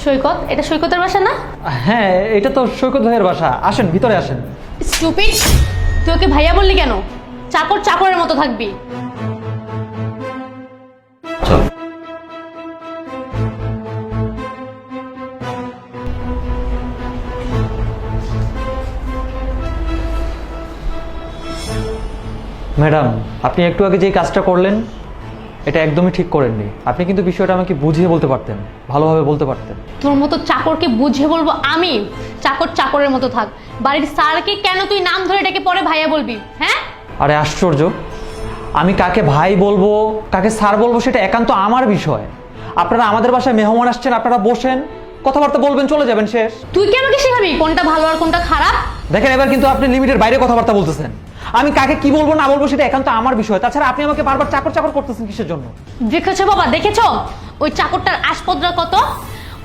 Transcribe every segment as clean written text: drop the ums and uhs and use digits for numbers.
সৈকত, এটা সৈকতের বাসা না? হ্যাঁ, এটা তো সৈকত ভাইয়ের বাসা। আসেন, ভিতরে আসেন। স্টুপিড, তুই ওকে ভাইয়া বললি কেন? চাকর চাকরের মতো থাকবি। চল। ম্যাডাম, আপনি একটু আগে যে কাজটা করলেন এটা একদমই ঠিক করেননি। আপনি কিন্তু বিষয়টা আমাকে বুঝিয়ে বলতে পারতেন, ভালোভাবে বলতে পারতেন। তোর মতো চাকরকে বুঝিয়ে বলবো আমি? চাকর চাকরের মতো থাক। বাড়ির স্যারকে কেন তুই নাম ধরে ডেকে পরে ভাইয়া বলবি? হ্যাঁ, আরে আশ্চর্য, আমি কাকে ভাই বলবো কাকে স্যার বলবো সেটা একান্ত আমার বিষয়। আপনারা আমাদের বাসায় মেহমান আসছেন, আপনারা বসেন, কথাবার্তা বলবেন, চলে যাবেন, শেষ। তুই কি আমাকে শেখাবি কোনটা ভালো আর কোনটা খারাপ? দেখেন, এবার কিন্তু আপনি লিমিটের বাইরে কথাবার্তা বলতেছেন। আমি কাকে কি বলবো না বলবো সেটা একান্ত আমার বিষয়। তাছাড়া আপনি আমাকে বারবার চাকর চাকর করতেছেন কিসের জন্য? দেখেছো বাবা, দেখেছো ওই চাকরটার আসপদরা কত?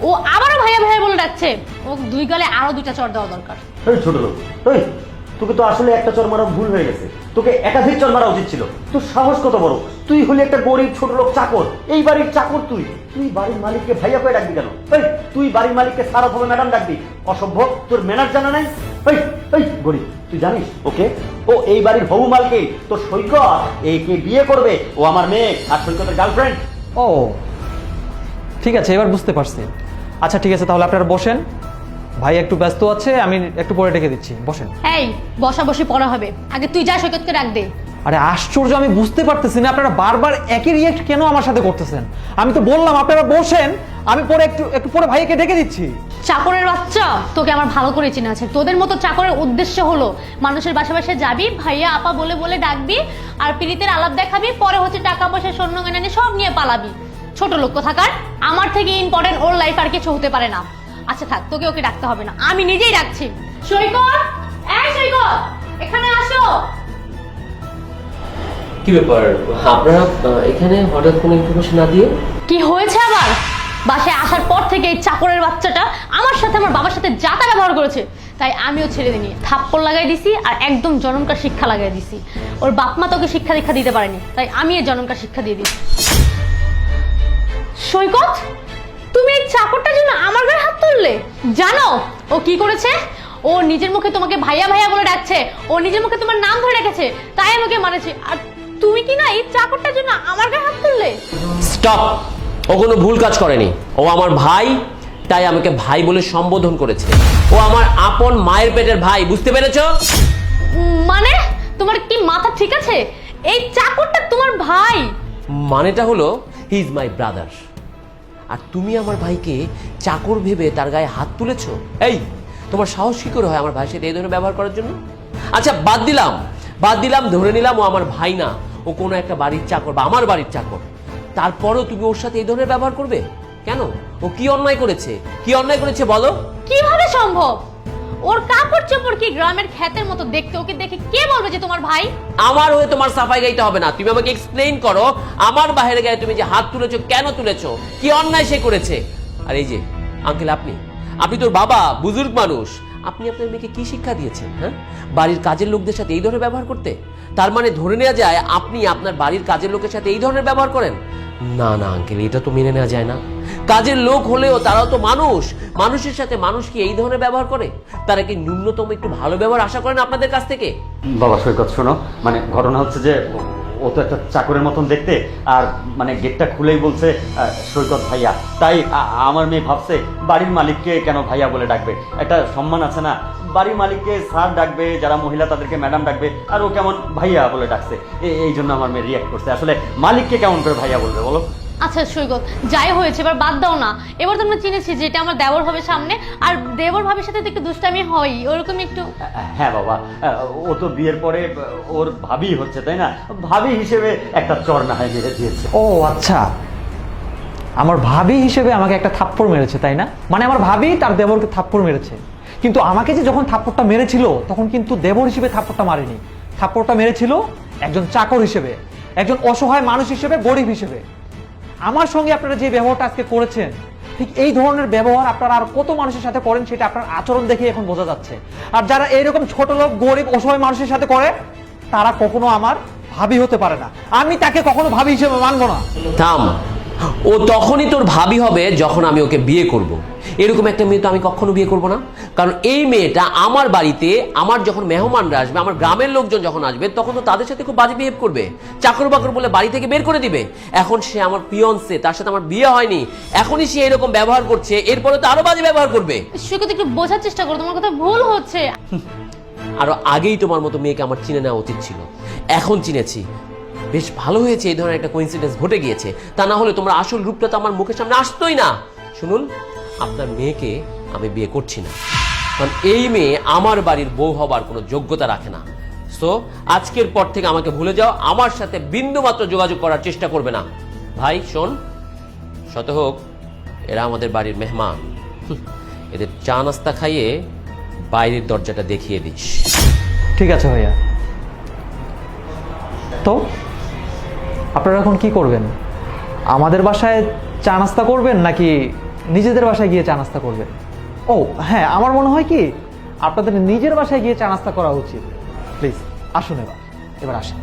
ও আবারও ভাইয়া ভাইয়া বলে ডাকছে। ও দুই গালে আরো দুইটা চড় দেওয়া দরকার। এই ছোট লোক, এই তোকে তো আসলে একটা চর মারা ভুল হয়ে গেছে। তোকে একাধিক চর মারা উচিত ছিল। তোর সাহস কত বড়! তুই হলি একটা গরিব ছোট লোক চাকর, এই বাড়ির চাকর। তুই বাড়ির মালিককে ভাইয়া করে ডাকবি কেন? এই তুই বাড়ির মালিককে সারা ভাবে ম্যাডাম ডাকবি? অসভ্য! তোর ম্যানার জানা নাই? এই গরিব, তুই জানিস ওকে? ও এই বাড়ির হবু মালকে তোর সৈকত একে বিয়ে করবে। ও আমার মেয়ে আর সৈকতের গার্লফ্রেন্ড। ও ঠিক আছে, এবার বুঝতে পারছি। আচ্ছা ঠিক আছে, তাহলে আপনারা বসেন। ভাই একটু ব্যস্ত আছে, আমি একটু পরে ডেকে দিচ্ছি, বসেন। এই বসা বসি পড়া হবে, আগে তুই যা সৈকতকে ডাক দে। আরে আশ্চর্য, আমি বুঝতে পারতেছি না আপনারা বারবার একই রিয়েক্ট কেন আমার সাথে করতেছেন। আমি তো বললাম আপনারা বসেন, আমি পরে একটু পরে ভাইকে ডেকে দিচ্ছি। চাকরের বাচ্চা, তোকে আমার ভালো করে চেনা আছে। তোদের মতো চাকরের উদ্দেশ্য হলো মানুষের বাসা বাসায় যাবি, ভাইয়া আপা বলে বলে ডাকবি, আর প্রীতির আলাপ দেখাবি, পরে হচ্ছে টাকা পয়সা স্বর্ণ গয়না নিয়ে সব নিয়ে পালাবি। ছোট লোক থাকার। আমার থেকে ইম্পর্টেন্ট ওর লাইফ আর কিছু হতে পারে না। আচ্ছা থাক, তোকে ওকে ডাকতে হবে না, আমি নিজেই ডাকছি। সৈকত, এই সৈকত, এখানে আসো। কি ব্যাপার আপনারা এখানে হঠাৎ কোনো ইনফরমেশন না দিয়ে? কি হয়েছে আবার? বাসায় আসার পর থেকে এই চাকরের বাচ্চাটা আমার সাথে আমার বাবার সাথে যা তা ব্যবহার করেছে, তাই আমিও ছেড়ে দিইনি। থাপ্পড় লাগাই দিছি আর একদম জনমকার শিক্ষা লাগাই দিছি। ওর বাপ মা তোকে শিক্ষা দীক্ষা দিতে পারেনি, তাই আমি এই জনমকার শিক্ষা দিয়ে দিছি। সৈকত, তুমি এই চাকরটার জন্য আমার গায়ে হাত তুললে? জানো ও কি করেছে? ও নিজের মুখে তোমাকে ভাইয়া ভাইয়া বলে ডাকছে, ও নিজের মুখে তোমার নাম ধরে রেখেছে, তাই আমাকে মানেছে। আর তুমি কি না এই চাকরটার জন্য আমার গায়ে হাত তুললে? স্টপ! ও কোনো ভুল কাজ করেনি। ও আমার ভাই, তাই আমাকে ভাই বলে সম্বোধন করেছে। ও আমার আপন মায়ের পেটের ভাই, বুঝতে পেরেছো? মানে তোমার কি মাথা ঠিক আছে? এই চাকরটা তোমার ভাই? মানেটা হলো হি ইজ মাই ব্রাদার। আর তুমি আমার ভাইকে চাকর ভেবে তার গায়ে হাত তুলেছো? এই তোমার সাহস কি করে হয় আমার ভাইয়ের সাথে এই ধরনের ব্যবহার করার জন্য? আচ্ছা বাদ দিলাম, ধরে নিলাম ও আমার ভাই না, ও কোনো একটা বাড়ির চাকর বা আমার বাড়ির চাকর। তারপরেও তুমি ওর সাথে এই ধরনের ব্যবহার করবে কেন? ও কি অন্যায় করেছে বলো? কিভাবে সম্ভব? ওর কাপড় চোপড় কি গ্রামের ক্ষেতের মতো দেখতে, ওকে দেখে কে বলবে যে তোমার ভাই? আমার হয়ে তোমার সাফাই গাইতে হবে না। তুমি আমাকে এক্সপ্লেইন করো, আমার বাইরে গায়ে তুমি যে হাত তুলেছো, কেন তুলেছো? কি অন্যায় সে করেছে? আর এই যে আঙ্কেল, আপনি তোর বাবা, বুজুর্গ মানুষ, আপনি আপনার মেয়েকে কি শিক্ষা দিয়েছেন? হ্যাঁ, বাড়ির কাজের লোকদের সাথে এই ধরনের ব্যবহার করতে? তার মানে ধরে নেওয়া যায় আপনি আপনার বাড়ির কাজের লোকের সাথে এই ধরনের ব্যবহার করেন? না আঙ্কেল, এটা তো মেনে নেওয়া যায় না। কাজের লোক হলেও তারাও তো মানুষ, মানুষের সাথে মানুষ কি এই ধরনের ব্যবহার করে? তারা কি ন্যূনতম একটু ভালো ব্যবহার আশা করেন আপনাদের কাছ থেকে? বাবা সৈকত শোনো, মানে ঘটনা হচ্ছে যে ও তো একটা চাকরের মতন দেখতে, আর মানে গেটটা খুলেই বলছে সৈকত ভাইয়া, তাই আমার মেয়ে ভাবছে বাড়ির মালিককে কেন ভাইয়া বলে ডাকবে। একটা সম্মান আছে না, বাড়ির মালিককে স্যার ডাকবে, যারা মহিলা তাদেরকে ম্যাডাম ডাকবে, আর ও কেমন ভাইয়া বলে ডাকছে। এই জন্য আমার মেয়ে রিয়াক্ট করছে। আসলে মালিককে কেমন করে ভাইয়া বলবে বলো? আচ্ছা সৈকত, যাই হয়েছে এবার বাদ দাও না। এবার তো আমরা চিনেছি যে এটা আমার দেবর হবে সামনে, আর দেবর ভাবের সাথে তো একটু দুষ্টামি হয়, ওরকম একটু। হ্যাঁ বাবা, ও তো বিয়ের পরে ওর ভাবি হচ্ছে, তাই না? ভাবি হিসেবে একটা চর না হয় মেরে দিয়েছে। ও আচ্ছা, আমার ভাবি হিসেবে আমাকে একটা থাপ্পড় মেরেছে, তাই না? মানে আমার ভাবি তার দেবরকে থাপ্পড় মেরেছে, কিন্তু আমাকে যে যখন থাপ্পড়টা মেরেছিল তখন কিন্তু দেবর হিসেবে থাপ্পড়টা মারেনি। থাপ্পড়টা মেরেছিল একজন চাকর হিসেবে, একজন অসহায় মানুষ হিসেবে, গরিব হিসেবে। আমার সঙ্গে আপনারা যে ব্যবহারটা আজকে করেছেন, ঠিক এই ধরনের ব্যবহার আপনারা আর কত মানুষের সাথে করেন সেটা আপনার আচরণ দেখে এখন বোঝা যাচ্ছে। আর যারা এইরকম ছোট লোক, গরিব, অসহায় মানুষের সাথে করে, তারা কখনো আমার ভাবি হতে পারে না। আমি তাকে কখনো ভাবি হিসেবে মানবো না। থাম, ও তখনই তোর ভাবি হবে যখন আমি ওকে বিয়ে করব। এরকম একটা মেয়ে তো আমি কখনো বিয়ে করব না, কারণ এই মেয়েটা আমার বাড়িতে আমার যখন মেহমানরা আসবে, আমার গ্রামের লোকজন যখন আসবে, তখন তো তাদের সাথে খুব বাজে বিহেভ করবে, চাকর বাকর বলে বাড়ি থেকে বের করে দিবে। এখন সে আমার পিয়ন্সে, তার সাথে আমার বিয়ে হয়নি, এখনই সে এরকম ব্যবহার করছে, এরপরে তো আরো বাজে ব্যবহার করবে। সৈকত একটু বোঝার চেষ্টা করো, তোমার কথা ভুল হচ্ছে। আরো আগেই তোমার মতো মেয়েকে আমার চিনে নেওয়া উচিত ছিল, এখন চিনেছি। বেশ ভালো হয়েছে এই ধরনের একটা কোইন্সিডেন্স ঘটে গিয়েছে, তা না হলে তোমার আসল রূপটা তো আমার মুখের সামনে আসতোই না। শুনুন, আপনার মেয়েকে আমি বিয়ে করছি না, কারণ এই মেয়ে আমার বাড়ির বউ হবার কোনো যোগ্যতা রাখে না। সো আজকের পর থেকে আমাকে ভুলে যাও, আমার সাথে বিন্দুমাত্র যোগাযোগ করার চেষ্টা করবে না। ভাই শোন, শত হোক এরা আমাদের বাড়ির মেহমান, এদের চা নাস্তা খাইয়ে বাইরের দরজাটা দেখিয়ে দিস। ঠিক আছে ভাইয়া। তো আপনারা এখন কি করবেন? আমাদের বাসায় চা নাস্তা করবেন নাকি নিজেদের বাসায় গিয়ে চা নাস্তা করবেন? ও হ্যাঁ, আমার মনে হয় কি আপনাদের নিজের বাসায় গিয়ে চা নাস্তা করা উচিত। প্লিজ আসুন, এবার আসেন।